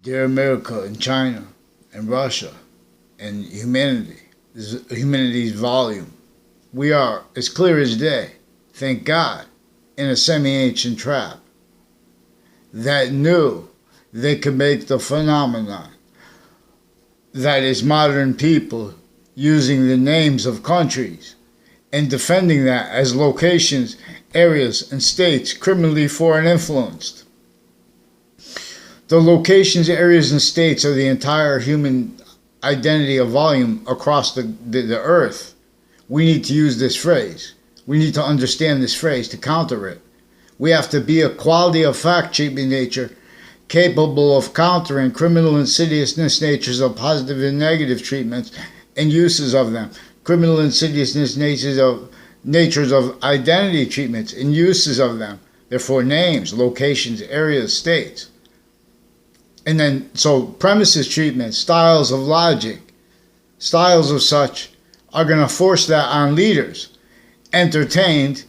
Dear America and China and Russia and humanity, humanity's volume. We are as clear as day, thank God, in a semi-ancient trap that knew they could make the phenomenon that is modern people using the names of countries and defending that as locations, areas, and states criminally foreign influenced. The locations, areas, and states are the entire human identity of volume across the earth. We need to use this phrase. We need to understand this phrase to counter it. We have to be a quality of fact shaping nature capable of countering criminal insidiousness natures of positive and negative treatments and uses of them. Criminal insidiousness natures of identity treatments and uses of them. Therefore, names, locations, areas, states. And then, so premises treatments, styles of logic, styles of such are going to force that on leaders. Entertained,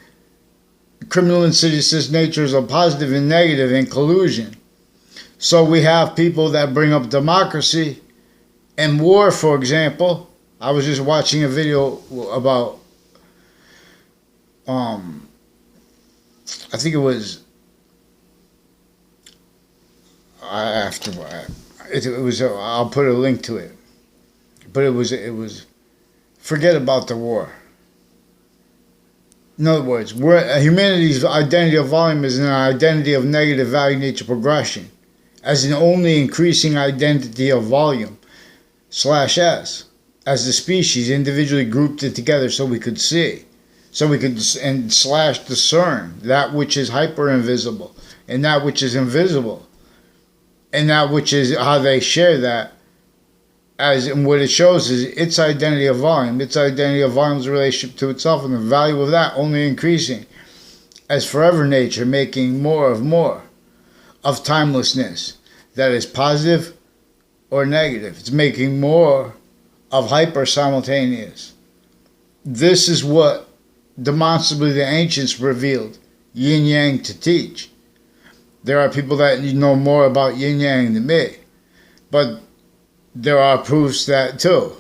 criminal insidiousness natures of positive and negative in collusion. So we have people that bring up democracy and war, for example. I was just watching a video about, I think it was, I'll put a link to it. But it was, forget about the war. In other words, humanity's identity of volume is an identity of negative value nature progression as an only increasing identity of volume /s as the species individually grouped it together so we could see, so we could and / discern that which is hyper invisible and that which is invisible and that which is how they share that. As and what it shows is its identity of volume, its identity of volume's relationship to itself, and the value of that only increasing as forever nature making more of timelessness that is positive or negative. It's making more of hyper simultaneous. This is what demonstrably the ancients revealed yin yang to teach. There are people that know more about yin yang than me, but there are proofs that too.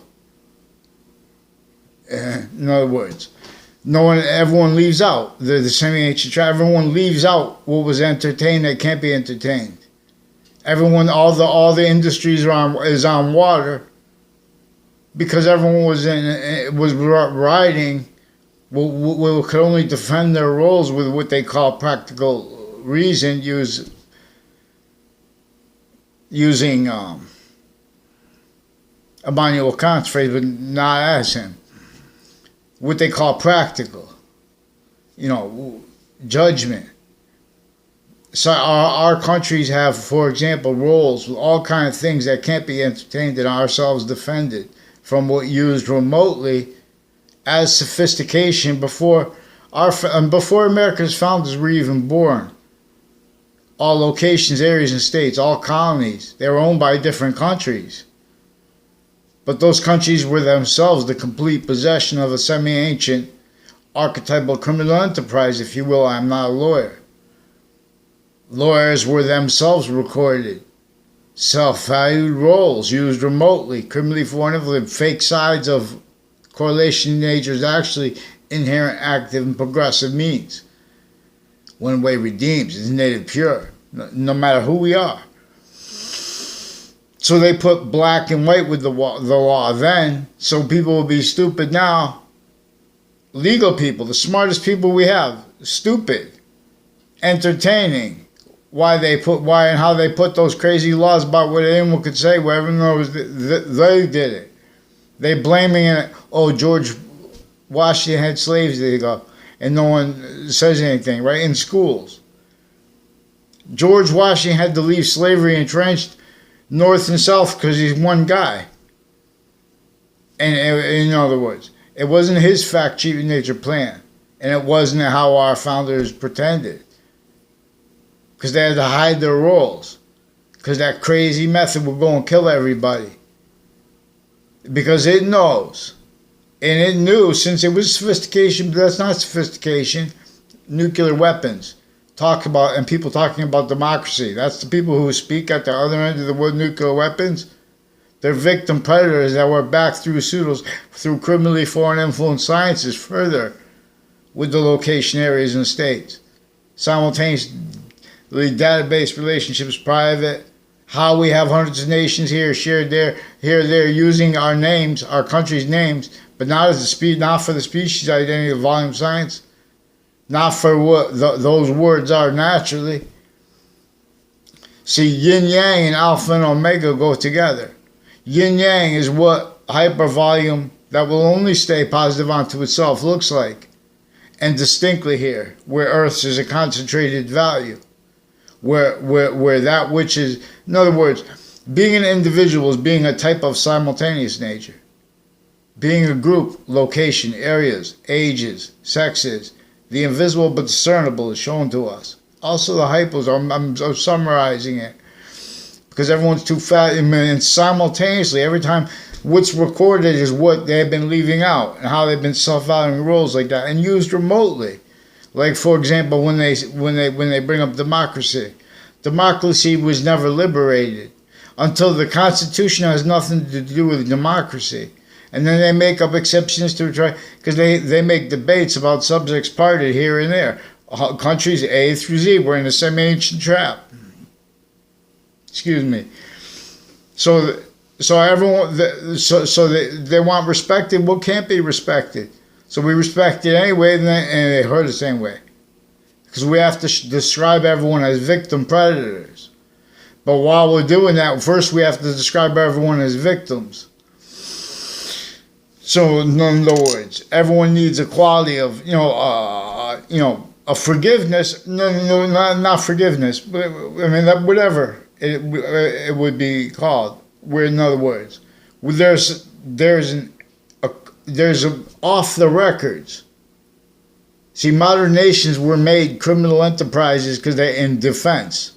In other words, everyone leaves out the semi-ancient trap. Everyone leaves out what was entertained that can't be entertained. Everyone, all the industries is on water because everyone was riding. Could only defend their roles with what they call practical reason, using Immanuel Kant's phrase, but not as him. What they call practical, judgment. So our countries have, for example, roles with all kinds of things that can't be entertained and ourselves defended from what used remotely as sophistication before America's founders were even born. All locations, areas, and states, all colonies, they were owned by different countries. But those countries were themselves the complete possession of a semi-ancient archetypal criminal enterprise, if you will. I'm not a lawyer. Lawyers were themselves recorded, self-valued roles used remotely, criminally foreign, fake sides of correlation natures, actually inherent active and progressive means. One way redeems is native pure, no matter who we are. So they put black and white with the law then, so people will be stupid now. Legal people, the smartest people we have, stupid, entertaining. Why and how they put those crazy laws about what anyone could say, whoever knows they did it. They blaming it. Oh, George Washington had slaves, there you go, and no one says anything, right? In schools, George Washington had to leave slavery entrenched north and south because he's one guy. And in other words, it wasn't his fact-cheating nature plan, and it wasn't how our founders pretended, because they had to hide their roles, because that crazy method would go and kill everybody, because it knows, and it knew since it was sophistication, but that's not sophistication, nuclear weapons, talk about, and people talking about democracy. That's the people who speak at the other end of the wood nuclear weapons. They're victim predators that were backed through pseudos, through criminally foreign influence sciences further with the location areas and states. Simultaneously, database relationships private. How we have hundreds of nations here, shared there, here, there, using our names, our country's names, but not as not for the species identity of volume science, not for what those words are naturally. See, yin yang and alpha and omega go together. Yin yang is what hypervolume that will only stay positive onto itself looks like, and distinctly here, where Earth's is a concentrated value. Where that which is, in other words, being an individual is being a type of simultaneous nature. Being a group, location, areas, ages, sexes, the invisible but discernible is shown to us. Also the hypos, I'm summarizing it, because everyone's too fat, and simultaneously, every time what's recorded is what they've been leaving out, and how they've been self-valuing roles like that, and used remotely. Like, for example, when they bring up democracy. Democracy was never liberated until the Constitution has nothing to do with democracy. And then they make up exceptions to try, because they make debates about subjects parted here and there. Countries A through Z, we're in the semi-ancient trap. Excuse me. So everyone, so they want respected what can't be respected. So we respect it anyway, and they hurt us anyway. Because we have to describe everyone as victim predators. But while we're doing that, first we have to describe everyone as victims. So in other words, everyone needs a quality of, a forgiveness. No, not forgiveness. But, I mean, that, whatever it would be called. Where, in other words, there's off the records. See, modern nations were made criminal enterprises because they're in defense.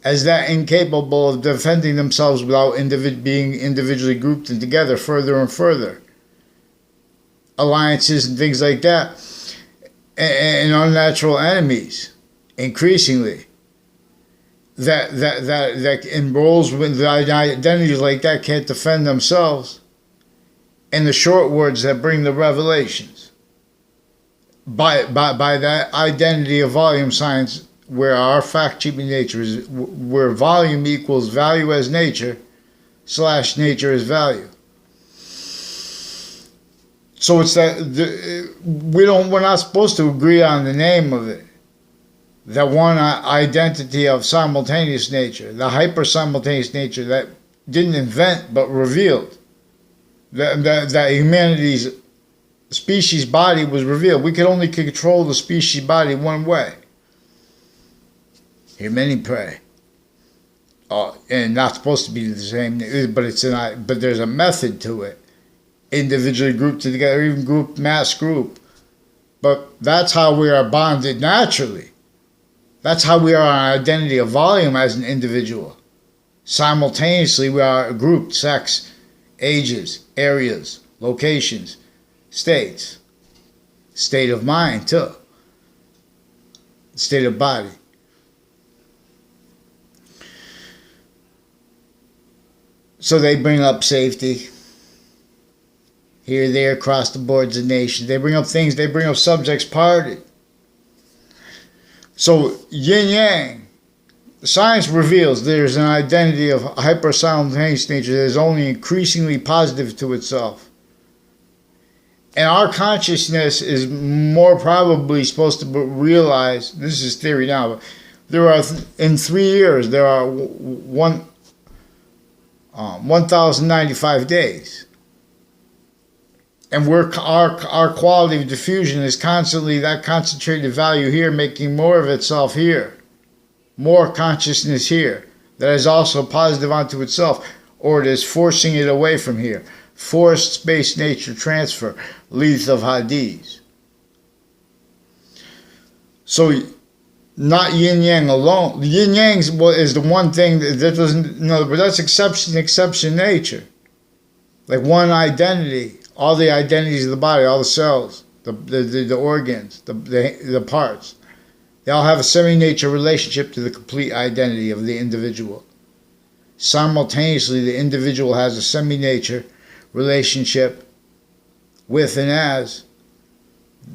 As that incapable of defending themselves without being individually grouped and together further and further. Alliances and things like that. And unnatural enemies, increasingly. That in roles with identities like that can't defend themselves. And the short words that bring the revelations. By that identity of volume science, where our fact-keeping nature is, where volume equals value as nature, / nature as value. So it's that we're not supposed to agree on the name of it. That one identity of simultaneous nature, the hyper-simultaneous nature that didn't invent but revealed. That humanity's species body was revealed. We could only control the species body one way. Hear many pray. And not supposed to be the same, but there's a method to it. Individually grouped together, even group, mass group. But that's how we are bonded naturally. That's how we are an identity of volume as an individual. Simultaneously, we are grouped, sex, ages, areas, locations, states, state of mind too, state of body. So they bring up safety, here, there, across the boards of nations. They bring up things, they bring up subjects parted. So yin-yang, science reveals there's an identity of hyper-simultaneous nature that is only increasingly positive to itself. And our consciousness is more probably supposed to realize, this is theory now, but there are, in 3 years, there are 1,095 days. And our quality of diffusion is constantly that concentrated value here making more of itself here. More consciousness here that is also positive onto itself, or it is forcing it away from here. Forced space nature transfer, Leith of Hades. So not yin-yang alone. Yin-yang is the one thing that doesn't, but that's exception nature. Like one identity, all the identities of the body, all the cells, the organs, the parts. They all have a semi-nature relationship to the complete identity of the individual. Simultaneously, the individual has a semi-nature relationship with and as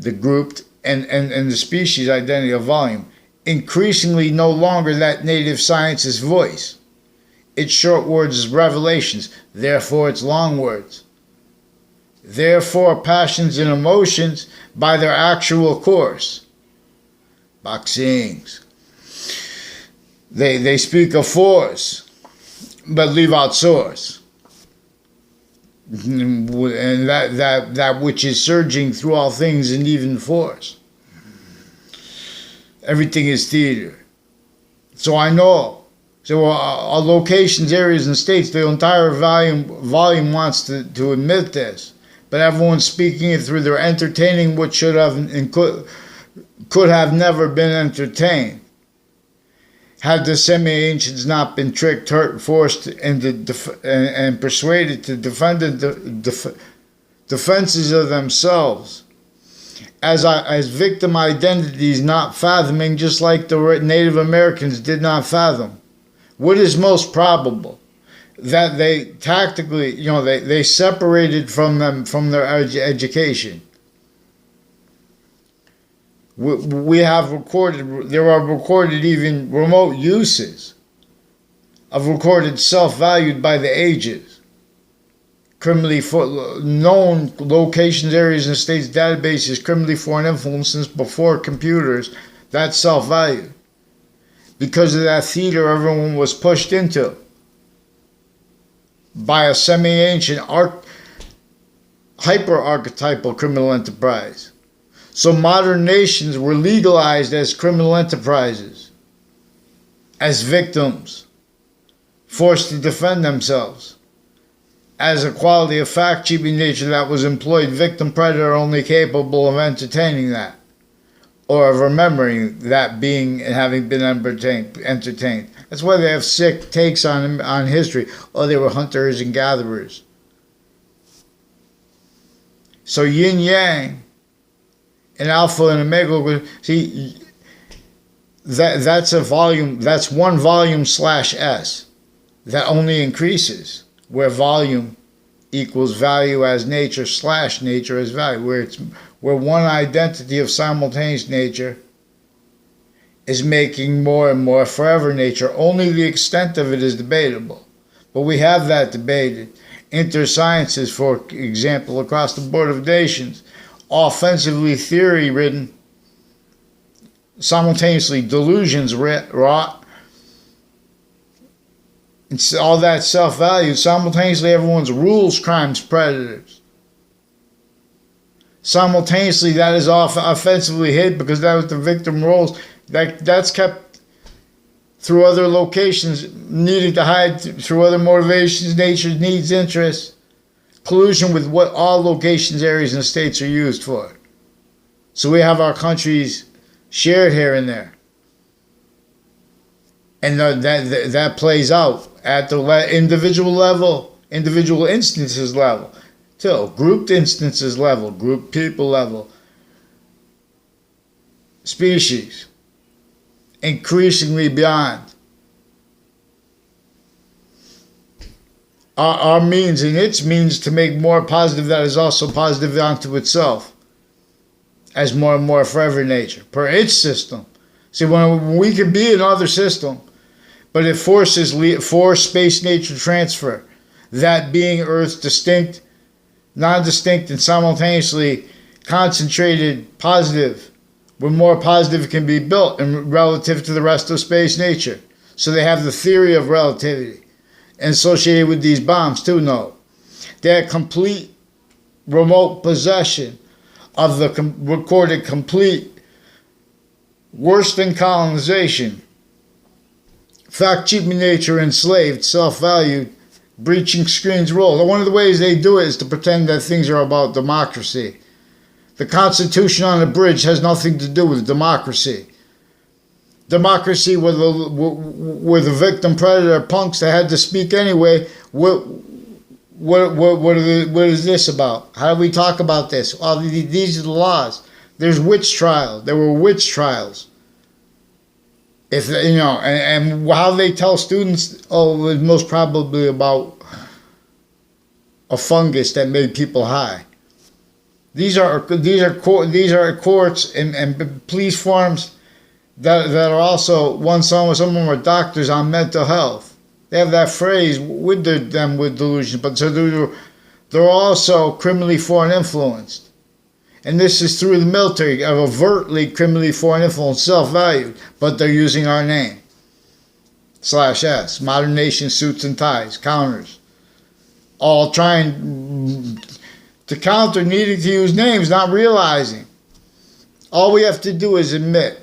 the grouped and the species identity of volume. Increasingly no longer that native science's voice. Its short words is revelations, therefore it's long words. Therefore passions and emotions by their actual course. Boxings. They speak of force, but leave out source. And that which is surging through all things and even force. Everything is theater. So I know. So our locations, areas, and states, the entire volume wants to admit this. But everyone's speaking it through their entertaining what should have and could have never been entertained. Had the semi-ancients not been tricked, hurt, forced, and persuaded to defend the defenses of themselves, as victim identities not fathoming, just like the Native Americans did not fathom. What is most probable? That they tactically, they separated from them from their education. We have recorded, there are recorded even remote uses of recorded self-valued by the ages. Criminally known locations, areas, and states databases, criminally foreign influence since before computers, that's self-valued. Because of that theater everyone was pushed into by a semi-ancient hyper-archetypal criminal enterprise. So modern nations were legalized as criminal enterprises, as victims, forced to defend themselves, as a quality of fact-keeping nature that was employed, victim predator only capable of entertaining that, or of remembering that being and having been entertained. That's why they have sick takes on history. Oh, they were hunters and gatherers. So yin yang and alpha and omega, see, that's a volume, that's one volume /S that only increases, where volume equals value as nature / nature as value, where one identity of simultaneous nature is making more and more forever nature. Only the extent of it is debatable. But we have that debated. Intersciences, for example, across the board of nations, offensively theory ridden, simultaneously delusions wrought, it's all that self-value, simultaneously everyone's rules, crimes, predators. Simultaneously that is offensively hid because that was the victim roles. That's kept through other locations, needed to hide through other motivations, nature's needs, interests. Collusion with what all locations, areas, and states are used for. So we have our countries shared here and there. And that plays out at the individual level, individual instances level, till grouped instances level, group people level, species, increasingly beyond. Our means and its means to make more positive that is also positive unto itself as more and more forever nature per its system. See, when we can be another system, but it forces space nature transfer, that being Earth's distinct, non-distinct, and simultaneously concentrated positive, where more positive can be built and relative to the rest of space nature. So they have the theory of relativity. And associated with these bombs too, no. They had complete remote possession of the recorded complete, worse than colonization, fact-keeping nature enslaved, self-valued, breaching screen's role. One of the ways they do it is to pretend that things are about democracy. The Constitution on the bridge has nothing to do with democracy. Democracy were the victim predator punks that had to speak anyway. What is this about? How do we talk about this? These are the laws. There's witch trials. There were witch trials If and how they tell students, oh, it was most probably about a fungus that made people high. These are courts and police forms that are also some of them are doctors on mental health. They have that phrase with them with delusion, but so they're also criminally foreign influenced. And this is through the military, overtly criminally foreign influenced, self-valued, but they're using our name. /S, modern nation suits and ties, counters. All trying to counter needing to use names, not realizing. All we have to do is admit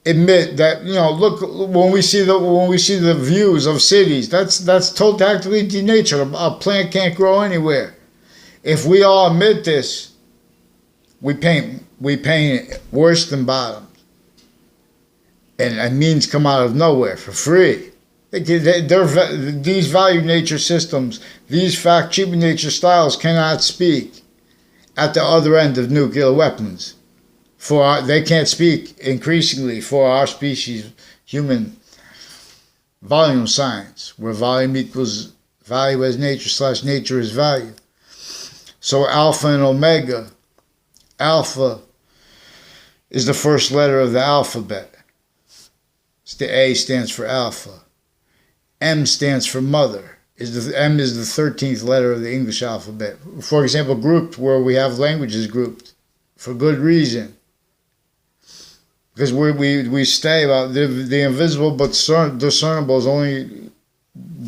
that, look, when we see the views of cities, that's totally denatured. A plant can't grow anywhere. If we all admit this, we paint it worse than bottoms, and means come out of nowhere for free. These value nature systems, these fact cheaping nature styles cannot speak at the other end of nuclear weapons. They can't speak increasingly for our species, human volume science, where volume equals value as nature / nature is value. So alpha and omega. Alpha is the first letter of the alphabet. The A stands for alpha. M stands for mother. M is the 13th letter of the English alphabet. For example, grouped, where we have languages grouped for good reason. Because we stay about the invisible but discernible is only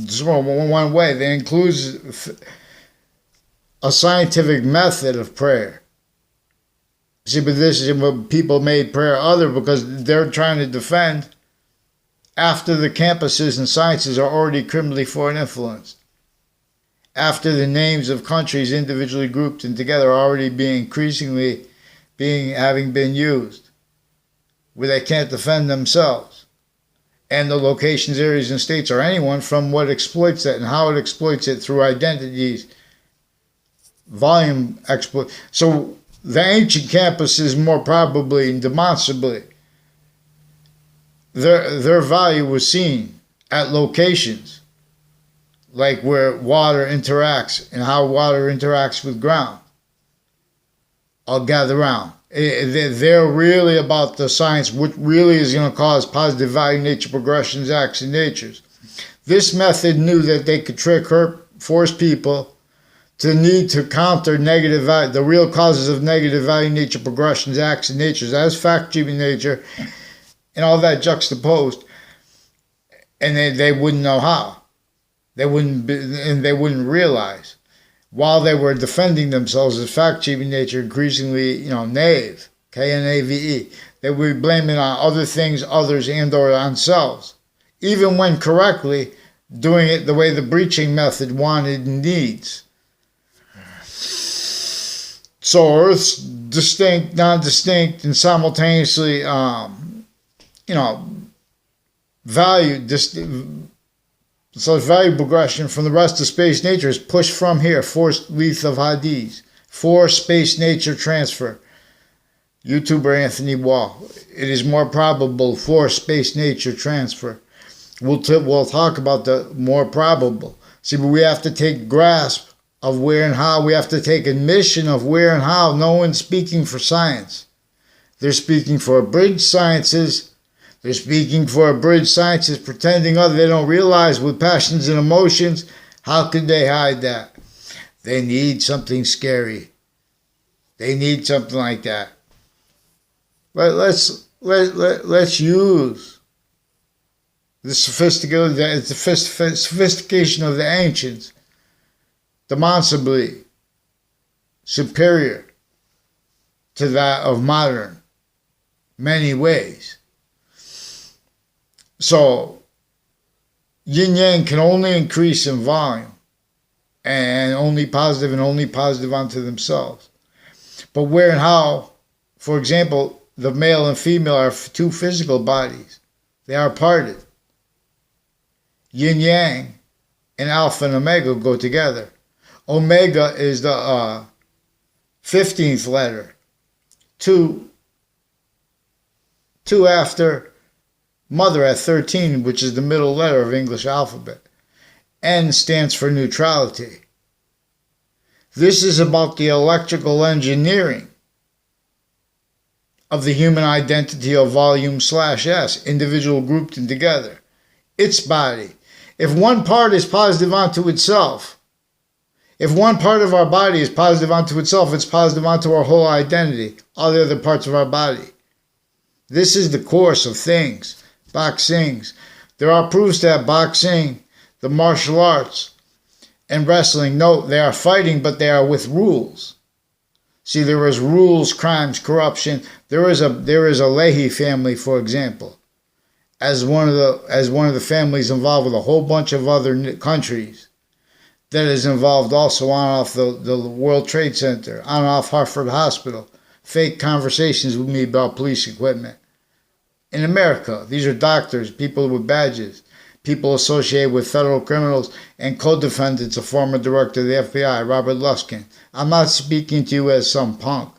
discernible one way. That includes a scientific method of prayer. See, but this is what people made prayer other, because they're trying to defend after the campuses and sciences are already criminally foreign influenced. After the names of countries individually grouped and together are already having been used, where they can't defend themselves. And the locations, areas, and states are anyone from what exploits it and how it exploits it through identities, volume exploit. So the ancient campuses, more probably and demonstrably, their value was seen at locations like where water interacts and how water interacts with ground. I'll gather around. They're really about the science, what really is going to cause positive value nature progressions, acts, and natures. This method knew that they could trick, hurt, force people to need to counter negative value, the real causes of negative value nature progressions, acts, and natures as fact-cheaping nature, and all that juxtaposed, and they wouldn't know how. They wouldn't realize. While they were defending themselves as fact-cheaping nature, increasingly, knave, K-N-A-V-E, they would be blaming on other things, others, and or on themselves, even when correctly doing it the way the breaching method wanted and needs. So Earth's distinct, non-distinct, and simultaneously, value progression from the rest of space nature is pushed from here. Forced Leith of Hades. For space nature transfer. YouTuber Anthony Wall. It is more probable for space nature transfer. We'll talk about the more probable. See, but we have to take grasp of where and how. We have to take admission of where and how. No one's speaking for science. They're speaking for abridged sciences. They're speaking for abridged sciences, pretending they don't realize with passions and emotions. How could they hide that? They need something scary. They need something like that. But let's use the sophistication of the ancients, demonstrably superior to that of modern, many ways. So, yin-yang can only increase in volume, and only positive unto themselves. But where and how, for example, the male and female are two physical bodies. They are parted. Yin-yang and alpha and omega go together. Omega is the 15th letter. Two after Mother at 13, which is the middle letter of English alphabet. N stands for neutrality. This is about the electrical engineering of the human identity of volume/S, individual grouped in together. Its body. If one part is positive onto itself, if one part of our body is positive onto itself, it's positive onto our whole identity, all the other parts of our body. This is the course of things. Boxing. There are proofs that boxing, the martial arts, and wrestling, no, they are fighting, but they are with rules. See, there is rules, crimes, corruption. There is a Leahy family, for example, as one of the families involved with a whole bunch of other countries, that is involved also on and off the World Trade Center, on and off Hartford Hospital, fake conversations with me about police equipment. In America, these are doctors, people with badges, people associated with federal criminals, and co-defendants, a former director of the FBI, Robert Luskin. I'm not speaking to you as some punk.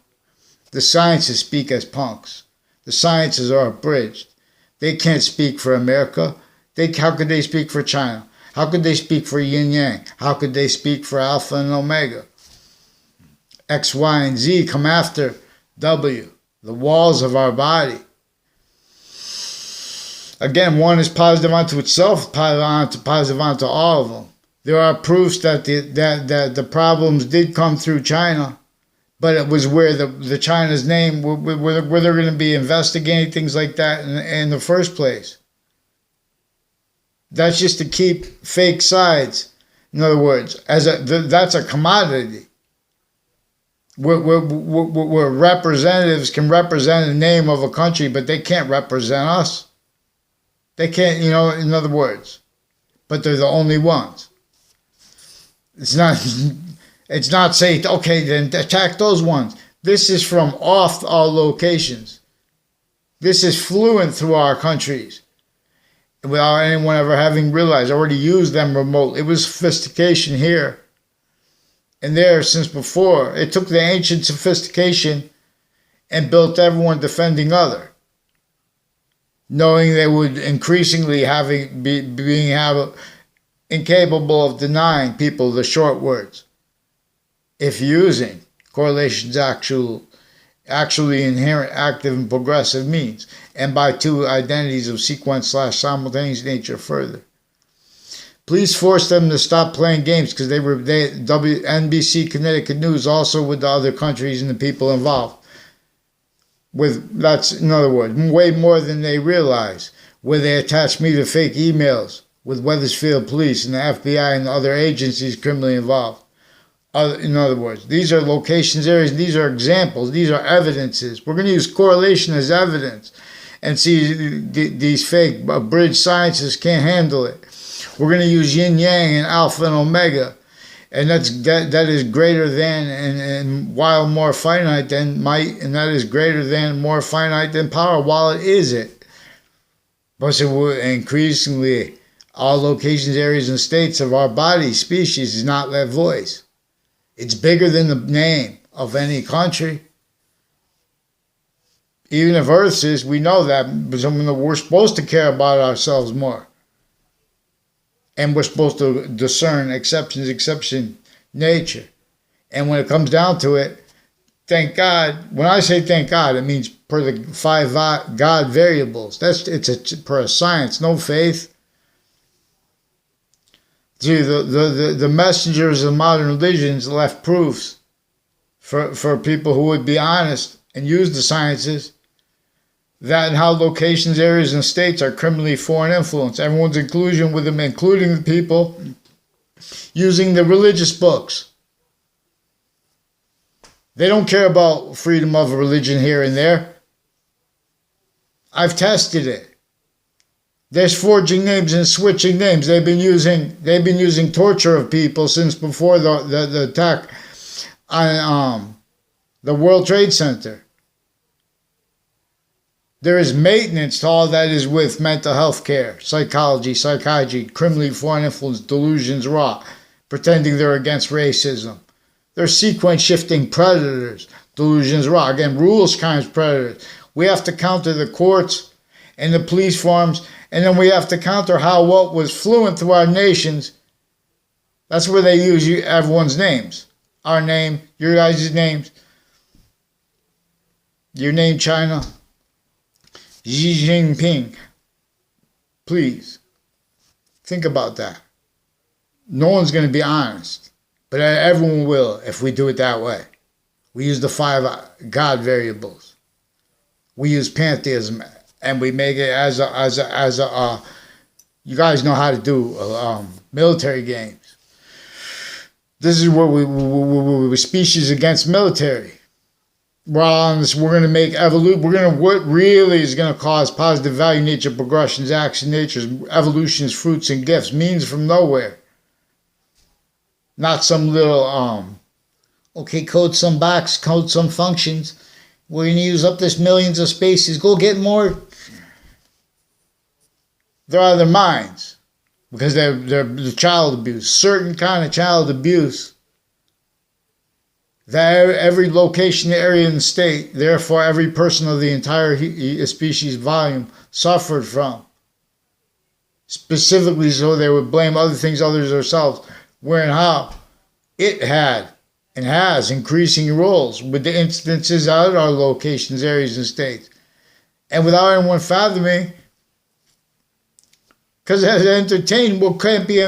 The scientists speak as punks. The sciences are abridged. They can't speak for America. How could they speak for China? How could they speak for yin yang? How could they speak for alpha and omega? X, Y, and Z come after W, the walls of our body. Again, one is positive onto itself, positive onto all of them. There are proofs that the problems did come through China, but it was where the China's name, where they're going to be investigating things like that in the first place. That's just to keep fake sides. In other words, that's a commodity. Where representatives can represent the name of a country, but they can't represent us. They can't, in other words, but they're the only ones. It's not say, okay, then attack those ones. This is from off our locations. This is fluent through our countries without anyone ever having realized, already used them remotely. It was sophistication here and there since before. It took the ancient sophistication and built everyone defending other, knowing they would increasingly being incapable of denying people the short words, if using correlations actually inherent active and progressive means, and by two identities of sequence/simultaneous nature further. Please force them to stop playing games, because NBC Connecticut News also with the other countries and the people involved. That's, in other words, way more than they realize, where they attach me to fake emails with Wethersfield Police and the FBI and the other agencies criminally involved. In other words, these are locations, areas, these are examples, these are evidences. We're going to use correlation as evidence and see these fake abridged sciences can't handle it. We're going to use yin yang and alpha and omega, and that is greater than and while more finite than might, and that is greater than more finite than power while it is it. But increasingly, all locations, areas, and states of our body, species, is not that voice. It's bigger than the name of any country. Even if Earth is, we know that, but we're supposed to care about ourselves more. And we're supposed to discern exception nature. And when it comes down to it, thank God. When I say thank God, it means per the 5 God variables. It's per science, no faith. See, the messengers of modern religions left proofs for people who would be honest and use the sciences, that and how locations, areas, and states are criminally foreign influence. Everyone's inclusion with them, including the people using the religious books. They don't care about freedom of religion here and there. I've tested it. There's forging names and switching names. They've been using torture of people since before the attack on the World Trade Center. There is maintenance to all that is with mental health care, psychology, criminally foreign influence, delusions, rot, pretending they're against racism. They're sequence shifting predators, delusions, rot. Again, rules, crimes, predators. We have to counter the courts and the police forms, and then we have to counter how what was fluent through our nations. That's where they use everyone's names. Our name, your guys' names. Your name, China. Xi Jinping. Please, think about that. No one's going to be honest, but everyone will if we do it that way. We use the 5 God variables. We use pantheism, and we make it as a you guys know how to do military games. This is what we species against military. We're on this. We're going to make evolution. What really is going to cause positive value, nature, progressions, action, natures, evolutions, fruits, and gifts, means from nowhere. Not some little okay, code some box, code some functions. We're going to use up this millions of spaces. Go get more. They're out of their minds because they're child abuse, certain kind of child abuse. That every location, area in the state, therefore every person of the entire species volume suffered from. Specifically so they would blame other things other than themselves, where and how it had and has increasing roles with the instances out of our locations, areas, and states. And without anyone fathoming, because as entertained, what can't be entertained.